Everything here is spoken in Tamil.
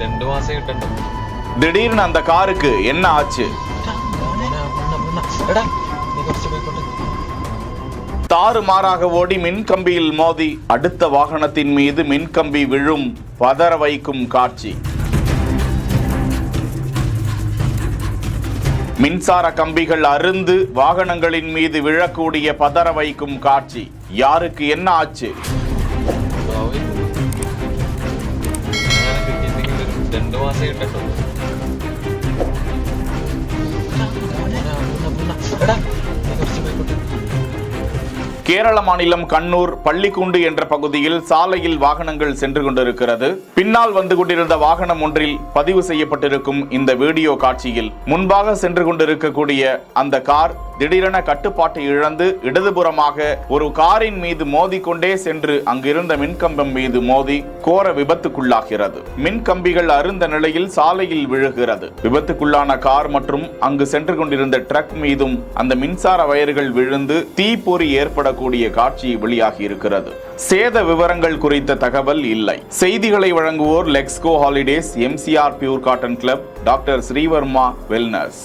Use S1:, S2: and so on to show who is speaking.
S1: 2 மாசம் கிட்ட.
S2: திடீர்னு அந்த காருக்கு என்ன ஆச்சு? தாறுமாறாக ஓடி மின்கம்பியில் மோதி அடுத்த வாகனத்தின் மீது மின்கம்பி விழும் பதற வைக்கும் காட்சி. மின்சார கம்பிகள் அருந்து வாகனங்களின் மீது விழக்கூடிய பதற வைக்கும் காட்சி. யாருக்கு என்ன ஆச்சு?
S1: 2 மாசம் கிட்ட.
S2: கேரள மாநிலம் கண்ணூர் பள்ளிக்குண்டு என்ற பகுதியில் சாலையில் வாகனங்கள் சென்று கொண்டிருக்கிறது. பின்னால் வந்து கொண்டிருந்த வாகனம் ஒன்றில் பதிவு செய்யப்பட்டிருக்கும் இந்த வீடியோ காட்சியில் முன்பாக சென்று கொண்டிருக்கக்கூடிய அந்த கார் திடீரென கட்டுப்பாட்டை இழந்து இடதுபுறமாக ஒரு காரின் மீது மோதிக்கொண்டே சென்று அங்கிருந்த மின்கம்பம் மீது மோதி கோர விபத்துக்குள்ளாகிறது. மின்கம்பிகள் அருந்த நிலையில் சாலையில் விழுகிறது. விபத்துக்குள்ளான கார் மற்றும் அங்கு சென்று கொண்டிருந்த ட்ரக் மீதும் அந்த மின்சார வயர்கள் விழுந்து தீப்பொறி ஏற்படக்கூடிய காட்சி வெளியாகி இருக்கிறது. சேத விவரங்கள் குறித்த தகவல் இல்லை. செய்திகளை வழங்குவோர் Lexco Holidays, MCR pure cotton club, doctor Srivarma wellness.